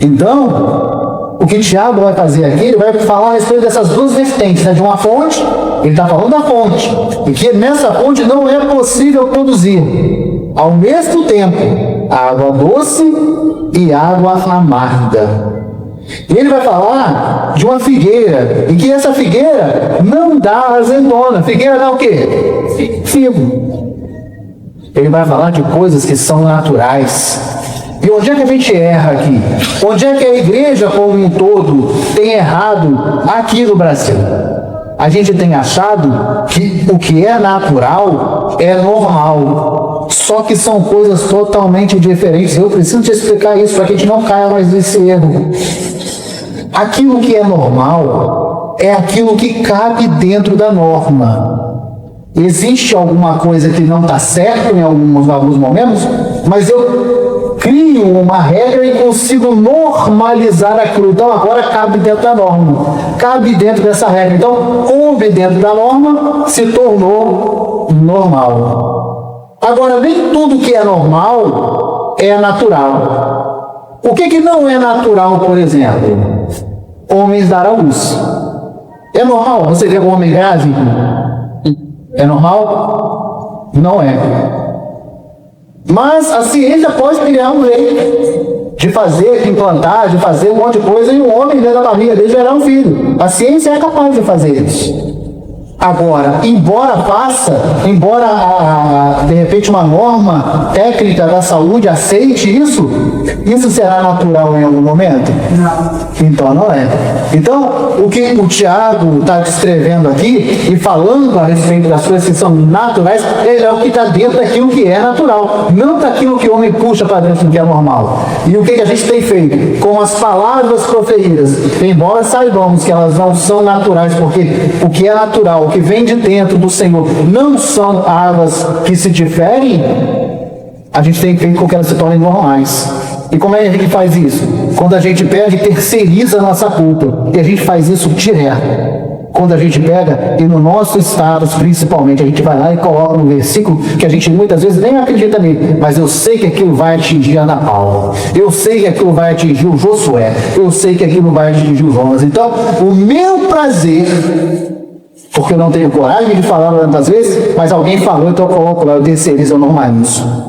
Então, o que Tiago vai fazer aqui, ele vai falar a respeito dessas duas vertentes, né? De uma fonte, ele está falando da fonte, e que nessa fonte não é possível produzir ao mesmo tempo água doce e água amarga. E ele vai falar de uma figueira, e que essa figueira não dá azeitona. Figueira dá o quê? Figo. Ele vai falar de coisas que são naturais. E onde é que a gente erra aqui? Onde é que a igreja como um todo tem errado aqui no Brasil? A gente tem achado que o que é natural é normal. Só que são coisas totalmente diferentes. Eu preciso te explicar isso para que a gente não caia mais nesse erro. Aquilo que é normal é aquilo que cabe dentro da norma. Existe alguma coisa que não está certo em alguns momentos, mas eu crio uma regra e consigo normalizar aquilo. Então agora cabe dentro da norma, cabe dentro dessa regra. Então, coube dentro da norma, se tornou normal. Agora, nem tudo que é normal é natural. O que não é natural, por exemplo? Homens dar à luz. É normal você ver um homem grávido? É normal? Não é. Mas a ciência pode criar um jeito de fazer, de implantar, de fazer um monte de coisa, e o homem dentro da barriga dele gerar um filho. A ciência é capaz de fazer isso. Agora, embora de repente uma norma técnica da saúde aceite isso, isso será natural em algum momento? Não. Então não é. Então, o que o Tiago está descrevendo aqui e falando a respeito das coisas que são naturais, é o que está dentro daquilo que é natural, não daquilo que o homem puxa para dentro do que é normal. E o que a gente tem feito? Com as palavras proferidas, embora saibamos que elas não são naturais, porque o que é natural, o que vem de dentro do Senhor, não são armas que se diferem, a gente tem feito com que elas se tornem normais. E como é que faz isso? Quando a gente pega e terceiriza a nossa culpa, e a gente faz isso direto. Quando a gente pega, e no nosso status principalmente, a gente vai lá e coloca um versículo que a gente muitas vezes nem acredita nele, mas eu sei que aquilo vai atingir a Ana Paula, eu sei que aquilo vai atingir o Josué, eu sei que aquilo vai atingir os Jonas. Então, o meu prazer, porque eu não tenho coragem de falar tantas vezes, mas alguém falou, então eu coloco lá, eu terceirizo, eu normalizo.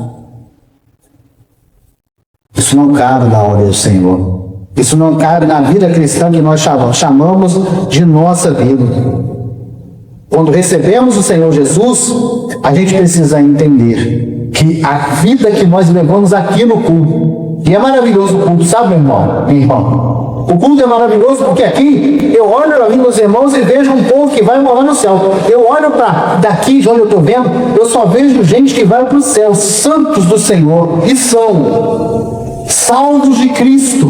Isso não cabe na ordem do Senhor. Isso não cabe na vida cristã que nós chamamos de nossa vida. Quando recebemos o Senhor Jesus, a gente precisa entender que a vida que nós levamos aqui no culto, e é maravilhoso o culto, sabe, meu irmão? Minha irmã? O culto é maravilhoso porque aqui eu olho para meus irmãos e vejo um povo que vai morar no céu. Eu olho para daqui, de onde eu estou vendo, eu só vejo gente que vai para o céu, santos do Senhor, e são salvos de Cristo.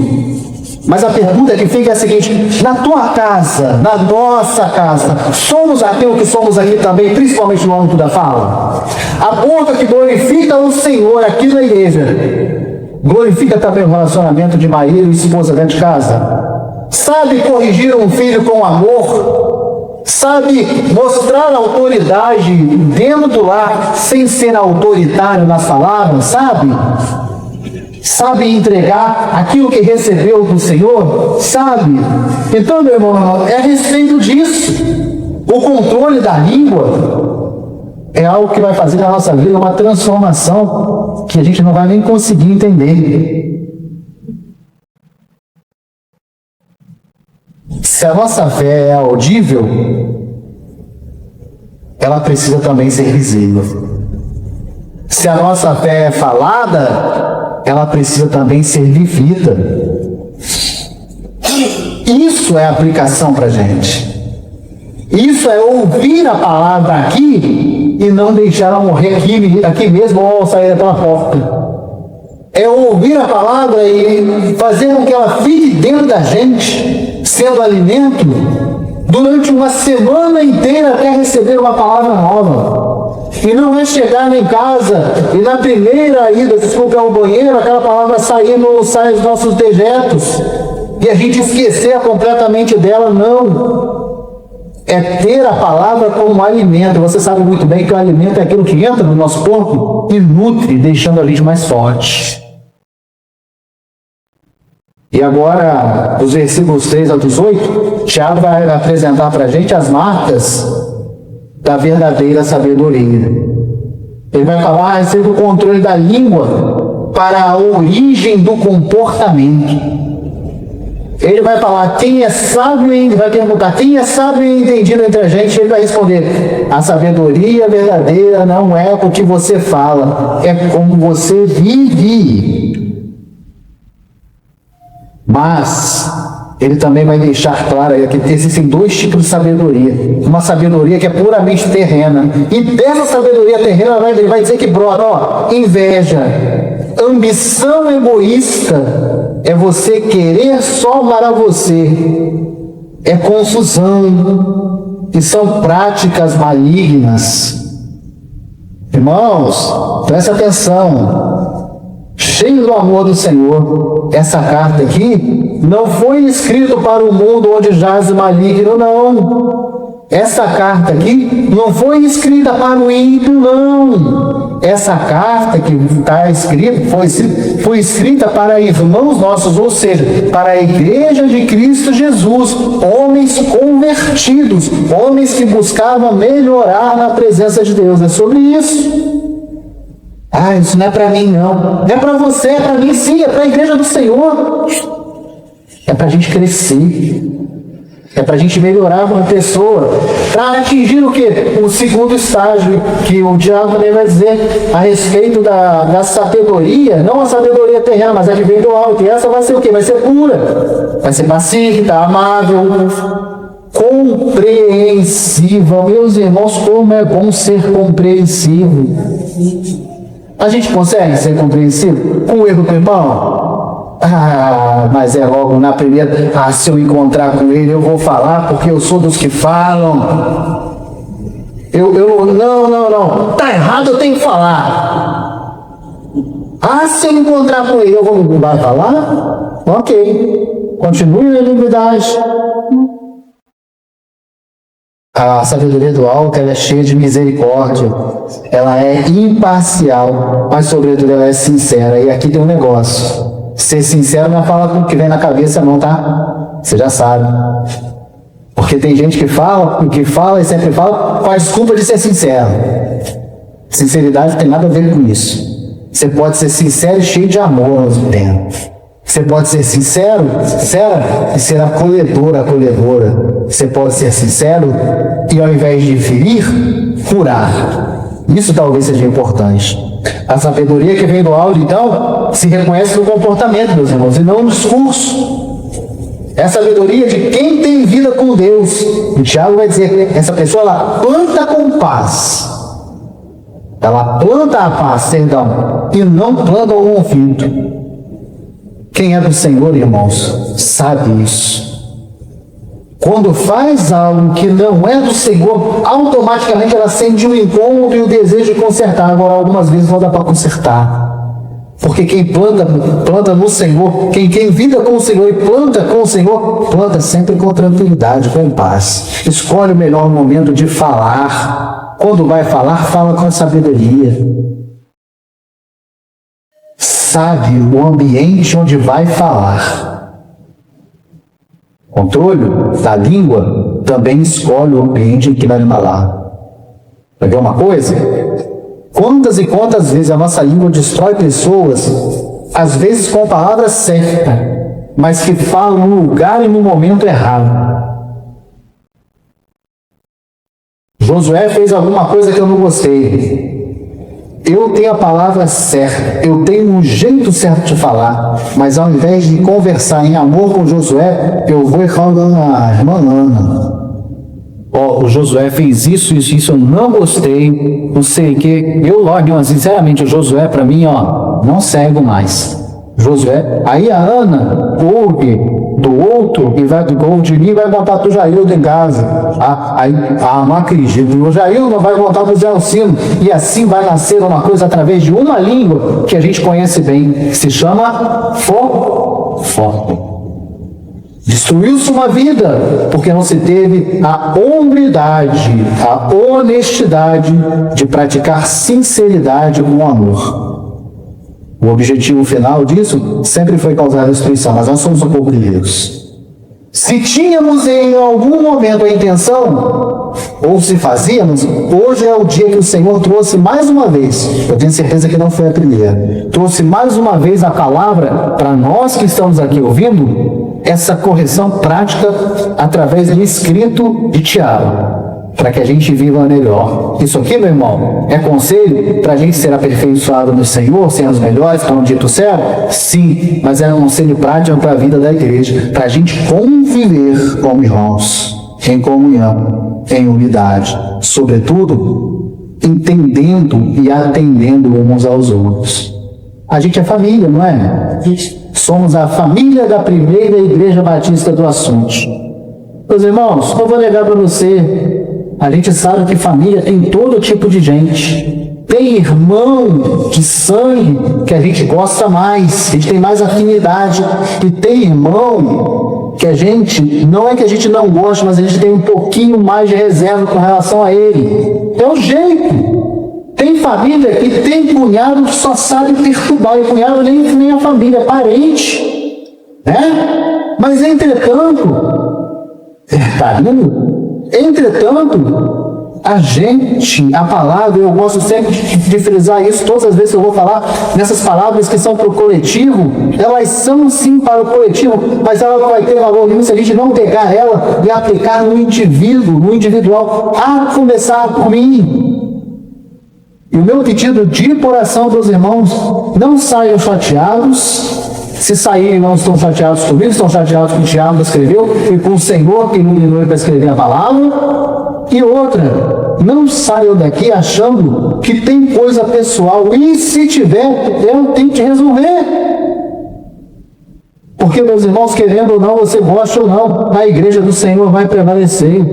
Mas a pergunta que fica é a seguinte: na tua casa, na nossa casa, somos aquilo que somos aqui também, principalmente no âmbito da fala? A boca que glorifica o Senhor aqui na igreja, glorifica também o relacionamento de marido e esposa dentro de casa? Sabe corrigir um filho com amor? Sabe mostrar autoridade dentro do lar, sem ser autoritário nas palavras? Sabe entregar aquilo que recebeu do Senhor? Sabe? Então, meu irmão, é a respeito disso. O controle da língua é algo que vai fazer na nossa vida uma transformação que a gente não vai nem conseguir entender. Se a nossa fé é audível, ela precisa também ser visível. Se a nossa fé é falada, ela precisa também ser vivida. Isso é aplicação para a gente. Isso é ouvir a palavra aqui e não deixar ela morrer aqui mesmo ou sair pela porta. É ouvir a palavra e fazer com que ela fique dentro da gente, sendo alimento, durante uma semana inteira até receber uma palavra nova. E não é chegar em casa e na primeira ida, desculpa, ao banheiro, aquela palavra sai dos nossos dejetos e a gente esquecer completamente dela, não. É ter a palavra como alimento. Você sabe muito bem que o alimento é aquilo que entra no nosso corpo e nutre, deixando a gente mais forte. E agora, dos versículos 3 ao 18, Tiago vai apresentar para a gente as marcas da verdadeira sabedoria. Ele vai falar a respeito do controle da língua para a origem do comportamento. Ele vai falar, quem é sábio e vai perguntar, quem é sábio e entendido entre a gente? Ele vai responder, a sabedoria verdadeira não é o que você fala, é como você vive. Mas ele também vai deixar claro que existem dois tipos de sabedoria. Uma sabedoria que é puramente terrena. E dessa sabedoria terrena ele vai dizer que brota, inveja, ambição egoísta, é você querer só para você, é confusão, e são práticas malignas. Irmãos, preste atenção, cheio do amor do Senhor, essa carta aqui não foi escrita para o mundo onde jaz o maligno, não. Essa carta aqui não foi escrita para o ímpio, não. Essa carta que está escrita foi escrita para irmãos nossos, ou seja, para a igreja de Cristo Jesus, homens convertidos, homens que buscavam melhorar na presença de Deus. É sobre isso. Ah, isso não é para mim, não. Não é para você, é para mim sim, é para a igreja do Senhor. É para a gente crescer. É para a gente melhorar uma pessoa, para atingir o quê? O segundo estágio, que o diabo também vai dizer a respeito da sabedoria, não a sabedoria terrena, mas a que vem do alto. E essa vai ser o quê? Vai ser pura, vai ser pacífica, amável, compreensiva. Meus irmãos, como é bom ser compreensivo. A gente consegue ser compreensivo com o erro do irmão? Ah, mas é logo na primeira. Ah, se eu encontrar com ele, eu vou falar, porque eu sou dos que falam. Não. Tá errado, eu tenho que falar. Ah, se eu encontrar com ele, eu vou falar? Ok. Continue na iniquidade. A sabedoria do alto, ela é cheia de misericórdia. Ela é imparcial, mas sobretudo ela é sincera. E aqui tem um negócio. Ser sincero não fala com o que vem na cabeça não, tá? Você já sabe. Porque tem gente que fala, o que fala e sempre fala, faz culpa de ser sincero. Sinceridade não tem nada a ver com isso. Você pode ser sincero e cheio de amor ao mesmo tempo. Você pode ser sincera e ser acolhedora. Você pode ser sincero e ao invés de ferir, curar. Isso talvez seja importante. A sabedoria que vem do alto, então, se reconhece no comportamento, meus irmãos, e não no discurso. É a sabedoria de quem tem vida com Deus. O Tiago vai dizer, essa pessoa, ela planta com paz. Ela planta a paz, perdão, e não planta o conflito. Quem é do Senhor, irmãos, sabe isso. Quando faz algo que não é do Senhor, automaticamente ela sente um incômodo e o desejo de consertar. Agora, algumas vezes não dá para consertar. Porque quem planta no Senhor, quem vive com o Senhor e planta com o Senhor, planta sempre com tranquilidade, com paz. Escolhe o melhor momento de falar. Quando vai falar, fala com sabedoria. Sabe o ambiente onde vai falar. Controle da língua também escolhe o ambiente em que vai falar. Vai ver uma coisa? Quantas e quantas vezes a nossa língua destrói pessoas, às vezes com palavras certas, mas que falam no lugar e no momento errado. Josué fez alguma coisa que eu não gostei. Eu tenho a palavra certa, eu tenho um jeito certo de falar, mas ao invés de conversar em amor com Josué, eu vou falando a irmã Ana. O Josué fez isso, eu não gostei, não sei o que. Eu logo, sinceramente, o Josué para mim, não serve mais. Josué, aí a Ana ouve do outro e vai de mim, vai botar pro Jaildo em casa. Não acredito, o Jaildo vai botar pro Zé Alcino, e assim vai nascer uma coisa através de uma língua que a gente conhece bem, que se chama fofoca. Destruiu-se uma vida, porque não se teve a hombridade, a honestidade de praticar sinceridade com amor. O objetivo final disso sempre foi causar destruição, mas nós somos um povo de Deus. Se tínhamos em algum momento a intenção, ou se fazíamos, hoje é o dia que o Senhor trouxe mais uma vez, eu tenho certeza que não foi a primeira, trouxe mais uma vez a palavra para nós que estamos aqui ouvindo, essa correção prática através do escrito de Tiago, para que a gente viva melhor. Isso aqui, meu irmão, é conselho para a gente ser aperfeiçoado no Senhor, sermos melhores, para um dito céu? Sim, mas é um conselho prático para a vida da igreja, para a gente conviver como irmãos, em comunhão, em unidade, sobretudo, entendendo e atendendo uns aos outros. A gente é família, não é? Somos a família da primeira Igreja Batista do Assunto. Meus irmãos, não vou negar para você, a gente sabe que família tem todo tipo de gente. Tem irmão de sangue que a gente gosta mais, a gente tem mais afinidade. E tem irmão que a gente, não é que a gente não gosta, mas a gente tem um pouquinho mais de reserva com relação a ele. É o jeito. Tem família que tem cunhado que só sabe perturbar, e cunhado nem a família, é parente. Né? Mas entretanto, a palavra, eu gosto sempre de frisar isso, todas as vezes que eu vou falar nessas palavras que são para o coletivo, elas são sim para o coletivo, mas ela vai ter valor nenhum se a gente não pegar ela e aplicar no indivíduo, no individual, a começar por mim. E o meu pedido de oração dos irmãos, não saiam chateados. Se saírem, não estão chateados comigo, estão chateados com o Tiago escreveu e com o Senhor que iluminou para escrever a palavra. E outra, não saiam daqui achando que tem coisa pessoal, e se tiver, eu tenho que resolver. Porque, meus irmãos, querendo ou não, você gosta ou não, a igreja do Senhor vai prevalecer.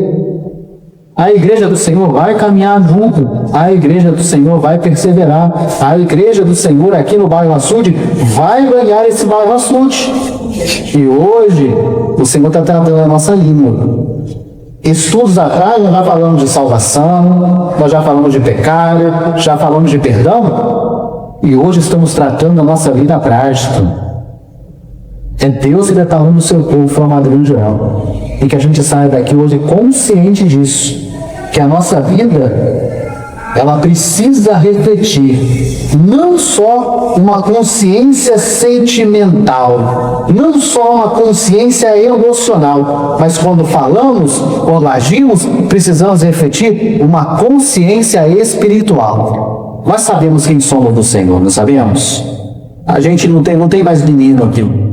A igreja do Senhor vai caminhar junto, a igreja do Senhor vai perseverar, a igreja do Senhor aqui no bairro Açude vai ganhar esse bairro Açude. E hoje o Senhor está tratando a nossa língua. Estudos atrás nós já falamos de salvação, nós já falamos de pecado, já falamos de perdão, e hoje estamos tratando a nossa vida prática. É Deus que está falando no seu povo, formado em geral. E que a gente saia daqui hoje consciente disso. Que a nossa vida, ela precisa refletir não só uma consciência sentimental, não só uma consciência emocional, mas quando falamos, quando agimos, precisamos refletir uma consciência espiritual. Nós sabemos quem somos do Senhor, não sabemos? A gente não tem mais menino aqui.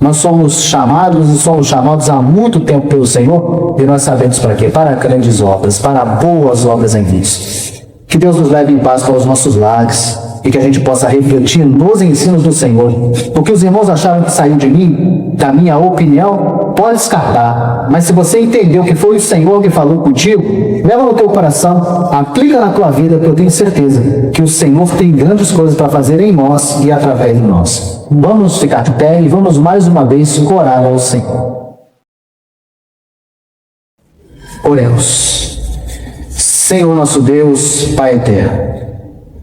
Nós somos chamados e somos chamados há muito tempo pelo Senhor, e nós sabemos para quê? Para grandes obras, para boas obras em Cristo. Que Deus nos leve em paz para os nossos lares e que a gente possa refletir nos ensinos do Senhor. O que os irmãos acharam que saiu de mim, da minha opinião, pode descartar. Mas se você entendeu que foi o Senhor que falou contigo, leva no teu coração, aplica na tua vida, que eu tenho certeza que o Senhor tem grandes coisas para fazer em nós e através de nós. Vamos ficar de pé e vamos mais uma vez orar ao Senhor. Oremos. Senhor nosso Deus, Pai eterno,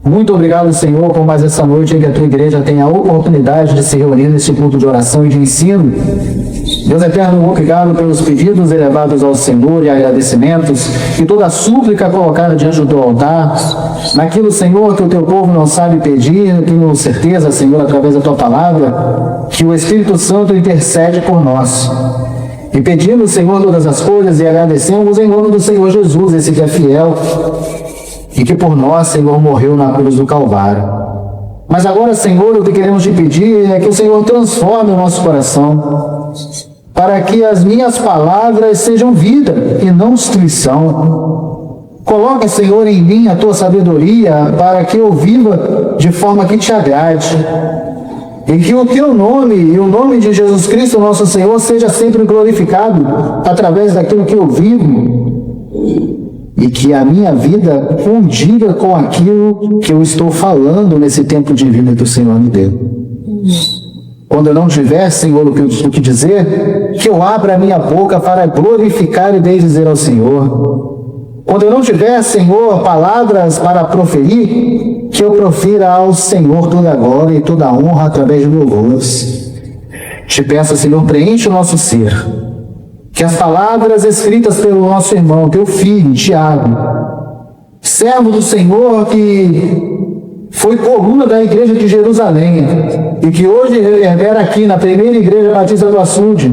muito obrigado, Senhor, por mais essa noite em que a tua igreja tem a oportunidade de se reunir nesse culto de oração e de ensino. Deus eterno, obrigado pelos pedidos elevados ao Senhor e agradecimentos e toda a súplica colocada diante do teu altar. Naquilo, Senhor, que o teu povo não sabe pedir, tenho certeza, Senhor, através da tua palavra, que o Espírito Santo intercede por nós. E pedimos, Senhor, todas as coisas e agradecemos em nome do Senhor Jesus, esse que é fiel e que por nós, Senhor, morreu na cruz do Calvário. Mas agora, Senhor, o que queremos te pedir é que o Senhor transforme o nosso coração para que as minhas palavras sejam vida e não destruição. Coloque, Senhor, em mim a tua sabedoria para que eu viva de forma que te agrade. E que o teu nome e o nome de Jesus Cristo, nosso Senhor, seja sempre glorificado através daquilo que eu vivo. E que a minha vida condiga com aquilo que eu estou falando nesse tempo de vida que o Senhor me deu. Quando eu não tiver, Senhor, o que dizer, que eu abra a minha boca para glorificar e bendizer ao Senhor. Quando eu não tiver, Senhor, palavras para proferir, que eu profira ao Senhor toda a glória e toda a honra através de louvores. Te peço, Senhor, preenche o nosso ser. Que as palavras escritas pelo nosso irmão, teu filho, Tiago, servo do Senhor, que foi coluna da igreja de Jerusalém, e que hoje reverbera aqui na primeira Igreja Batista do Açude,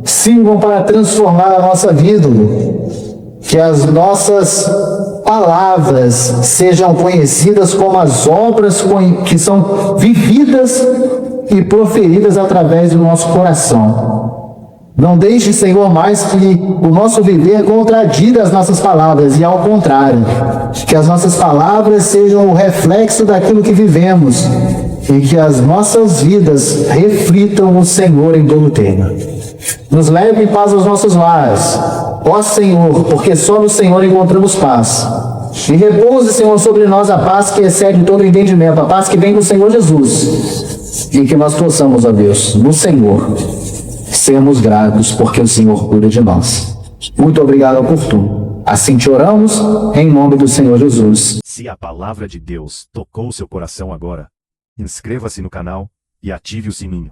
sirvam para transformar a nossa vida. Que as nossas palavras sejam conhecidas como as obras que são vividas e proferidas através do nosso coração. Não deixe, Senhor, mais que o nosso viver contradiga as nossas palavras, e ao contrário, que as nossas palavras sejam o reflexo daquilo que vivemos, e que as nossas vidas reflitam o Senhor em todo o tempo. Nos leve em paz aos nossos lares, ó Senhor, porque só no Senhor encontramos paz. E repouse, Senhor, sobre nós a paz que excede todo o entendimento, a paz que vem do Senhor Jesus. E que nós possamos, ó Deus, no Senhor, sermos gratos, porque o Senhor cuida de nós. Muito obrigado por tudo. Assim te oramos, em nome do Senhor Jesus. Se a palavra de Deus tocou seu coração agora, inscreva-se no canal e ative o sininho.